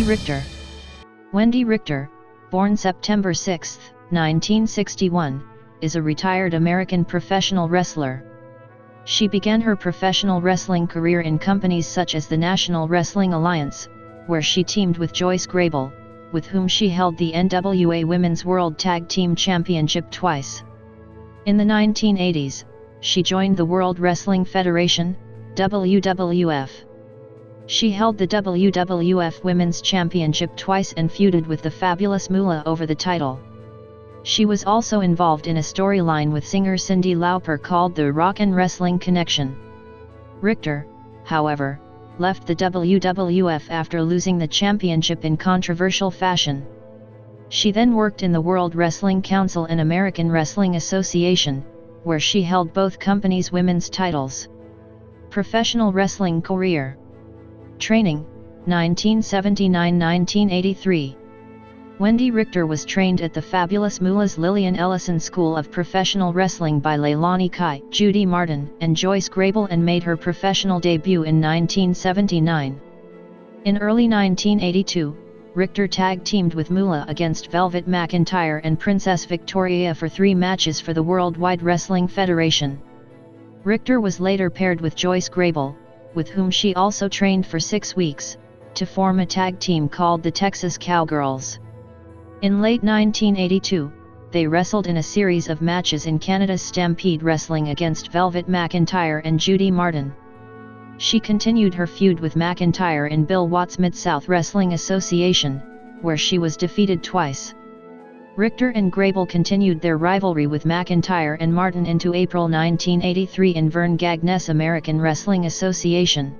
Richter. Wendi Richter, born September 6, 1961, is a retired American professional wrestler. She began her professional wrestling career in companies such as the National Wrestling Alliance, where she teamed with Joyce Grable, with whom she held the NWA Women's World Tag Team Championship twice. In the 1980s, she joined the World Wrestling Federation, WWF. She held the WWF Women's Championship twice and feuded with the Fabulous Moolah over the title. She was also involved in a storyline with singer Cyndi Lauper called the Rock and Wrestling Connection. Richter, however, left the WWF after losing the championship in controversial fashion. She then worked in the World Wrestling Council and American Wrestling Association, where she held both companies' women's titles. Professional wrestling career. Training, 1979–1983. Wendi Richter was trained at the Fabulous Moolah's Lillian Ellison School of Professional Wrestling by Leilani Kai, Judy Martin, and Joyce Grable and made her professional debut in 1979. In early 1982, Richter tag-teamed with Moolah against Velvet McIntyre and Princess Victoria for 3 matches for the Worldwide Wrestling Federation. Richter was later paired with Joyce Grable, with whom she also trained for 6 weeks, to form a tag team called the Texas Cowgirls. In late 1982, they wrestled in a series of matches in Canada's Stampede Wrestling against Velvet McIntyre and Judy Martin. She continued her feud with McIntyre in Bill Watts' Mid-South Wrestling Association, where she was defeated twice. Richter and Grable continued their rivalry with McIntyre and Martin into April 1983 in Vern Gagness' American Wrestling Association.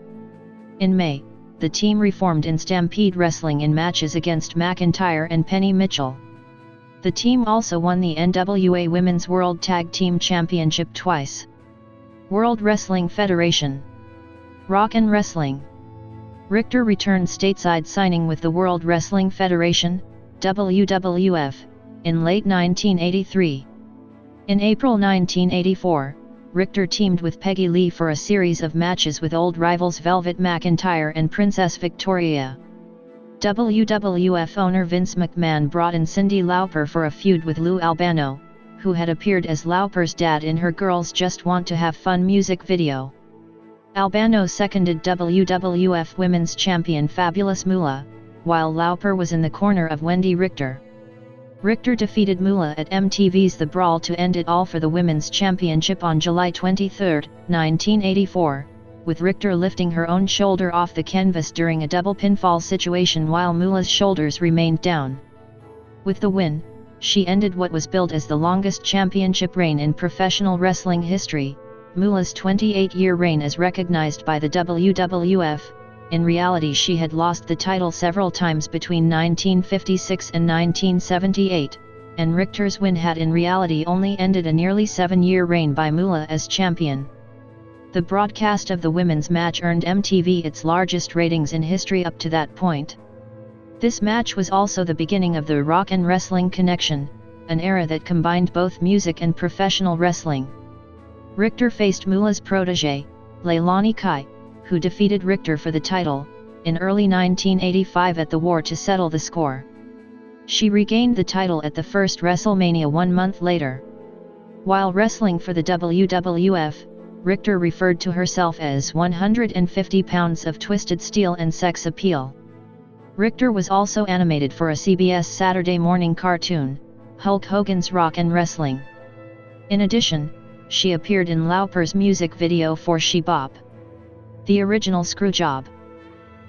In May, the team reformed in Stampede Wrestling in matches against McIntyre and Penny Mitchell. The team also won the NWA Women's World Tag Team Championship twice. World Wrestling Federation. Rock and Wrestling. Richter returned stateside signing with the World Wrestling Federation, WWF, in late 1983. In April 1984, Richter teamed with Peggy Lee for a series of matches with old rivals Velvet McIntyre and Princess Victoria. WWF owner Vince McMahon brought in Cyndi Lauper for a feud with Lou Albano, who had appeared as Lauper's dad in her Girls Just Want to Have Fun music video. Albano seconded WWF Women's Champion Fabulous Moolah, while Lauper was in the corner of Wendi Richter. Richter defeated Moolah at MTV's The Brawl to end it all for the Women's Championship on July 23, 1984, with Richter lifting her own shoulder off the canvas during a double pinfall situation while Moolah's shoulders remained down. With the win, she ended what was billed as the longest championship reign in professional wrestling history. Moolah's 28-year reign as recognized by the WWF. In reality, she had lost the title several times between 1956 and 1978, and Richter's win had in reality only ended a nearly 7-year reign by Moolah as champion. The broadcast of the women's match earned MTV its largest ratings in history up to that point. This match was also the beginning of the Rock and Wrestling Connection, an era that combined both music and professional wrestling. Richter faced Moolah's protégé, Leilani Kai, who defeated Richter for the title, in early 1985 at the War to settle the score. She regained the title at the first WrestleMania 1 month later. While wrestling for the WWF, Richter referred to herself as 150 pounds of twisted steel and sex appeal. Richter was also animated for a CBS Saturday morning cartoon, Hulk Hogan's Rock and Wrestling. In addition, she appeared in Lauper's music video for She Bop, the original Screwjob.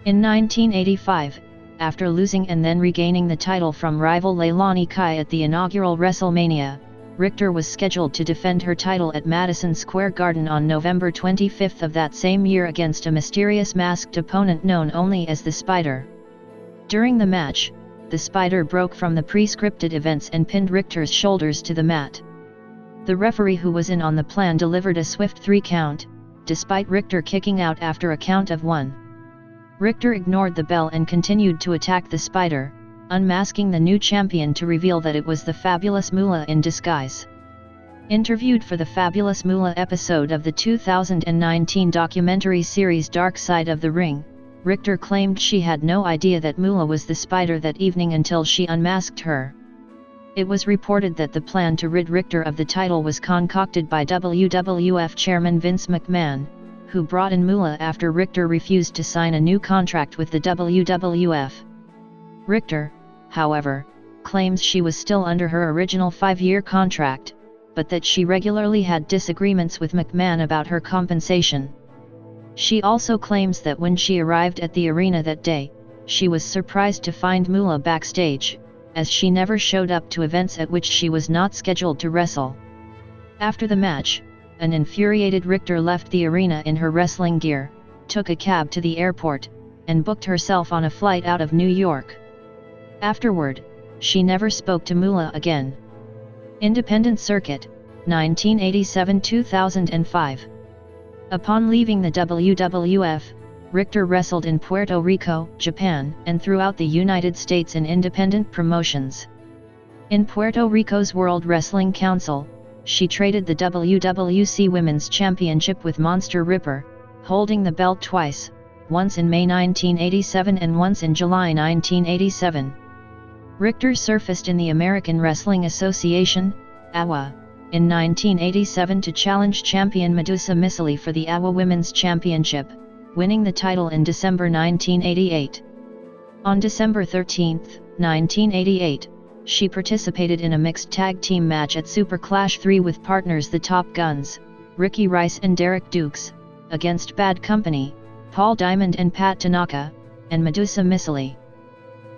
In 1985, after losing and then regaining the title from rival Leilani Kai at the inaugural WrestleMania, Richter was scheduled to defend her title at Madison Square Garden on November 25 of that same year against a mysterious masked opponent known only as the Spider. During the match, the Spider broke from the pre-scripted events and pinned Richter's shoulders to the mat. The referee who was in on the plan delivered a swift 3 count, despite Richter kicking out after a count of 1. Richter ignored the bell and continued to attack the Spider, unmasking the new champion to reveal that it was the Fabulous Moolah in disguise. Interviewed for the Fabulous Moolah episode of the 2019 documentary series Dark Side of the Ring, Richter claimed she had no idea that Moolah was the spider that evening until she unmasked her. It was reported that the plan to rid Richter of the title was concocted by WWF chairman Vince McMahon, who brought in Moolah after Richter refused to sign a new contract with the WWF. Richter, however, claims she was still under her original 5-year contract, but that she regularly had disagreements with McMahon about her compensation. She also claims that when she arrived at the arena that day, she was surprised to find Moolah backstage, as she never showed up to events at which she was not scheduled to wrestle. After the match, an infuriated Richter left the arena in her wrestling gear, took a cab to the airport, and booked herself on a flight out of New York. Afterward, she never spoke to Moolah again. Independent Circuit, 1987-2005. Upon leaving the WWF, Richter wrestled in Puerto Rico, Japan, and throughout the United States in independent promotions. In Puerto Rico's World Wrestling Council, she traded the WWC Women's Championship with Monster Ripper, holding the belt twice, once in May 1987 and once in July 1987. Richter surfaced in the American Wrestling Association, AWA, in 1987 to challenge champion Medusa Missile for the AWA Women's Championship, winning the title in December 1988. On December 13, 1988, she participated in a mixed tag team match at Super Clash 3 with partners the Top Guns, Ricky Rice and Derek Dukes, against Bad Company, Paul Diamond and Pat Tanaka, and Medusa Missile.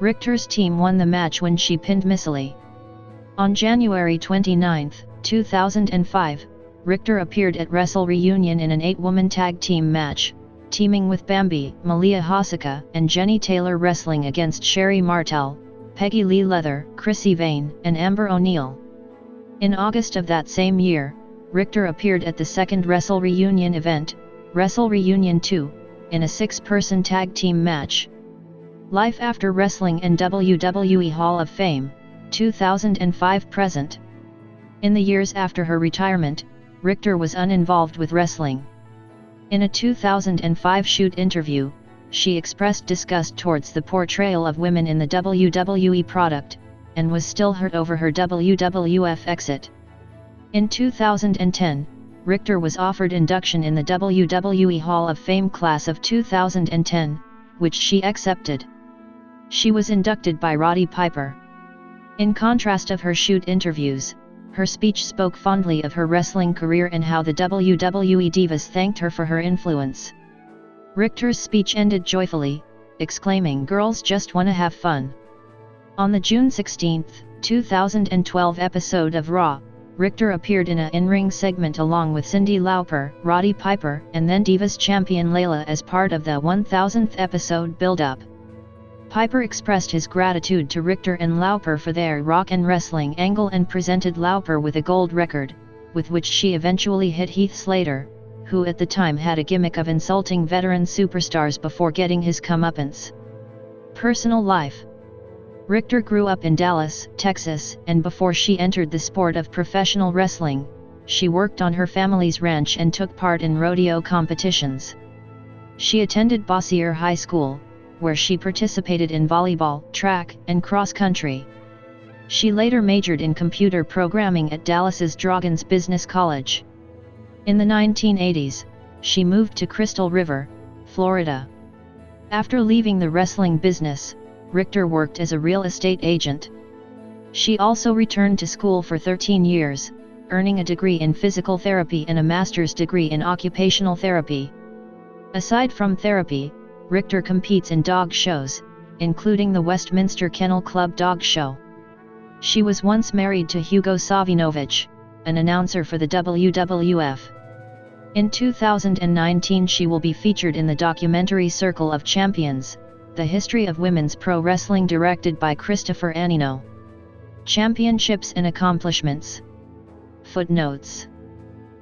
Richter's team won the match when she pinned Missile. On January 29, 2005, Richter appeared at Wrestle Reunion in an 8-woman tag team match, teaming with Bambi, Malia Hosaka, and Jenny Taylor, wrestling against Sherry Martel, Peggy Lee Leather, Chrissy Vane, and Amber O'Neil. In August of that same year, Richter appeared at the second Wrestle Reunion event, Wrestle Reunion 2, in a 6-person tag team match. Life After Wrestling and WWE Hall of Fame, 2005-present. In the years after her retirement, Richter was uninvolved with wrestling. In a 2005 shoot interview, she expressed disgust towards the portrayal of women in the WWE product, and was still hurt over her WWF exit. In 2010, Richter was offered induction in the WWE Hall of Fame class of 2010, which she accepted. She was inducted by Roddy Piper. In contrast of her shoot interviews, her speech spoke fondly of her wrestling career and how the WWE divas thanked her for her influence. Richter's speech ended joyfully, exclaiming, "Girls just wanna have fun." On the June 16, 2012 episode of Raw, Richter appeared in a in-ring segment along with Cyndi Lauper, Roddy Piper, and then Divas champion Layla as part of the 1000th episode build-up. Piper expressed his gratitude to Richter and Lauper for their rock and wrestling angle and presented Lauper with a gold record, with which she eventually hit Heath Slater, who at the time had a gimmick of insulting veteran superstars before getting his comeuppance. Personal life. Richter grew up in Dallas, Texas, and before she entered the sport of professional wrestling, she worked on her family's ranch and took part in rodeo competitions. She attended Bossier High School, where she participated in volleyball, track, and cross-country. She later majored in computer programming at Dallas's Drogens Business College. In the 1980s, she moved to Crystal River, Florida. After leaving the wrestling business, Richter worked as a real estate agent. She also returned to school for 13 years, earning a degree in physical therapy and a master's degree in occupational therapy. Aside from therapy, Richter competes in dog shows, including the Westminster Kennel Club Dog Show. She was once married to Hugo Savinovich, an announcer for the WWF. In 2019 she will be featured in the documentary Circle of Champions, the history of women's pro wrestling, directed by Christopher Annino. Championships and accomplishments. Footnotes.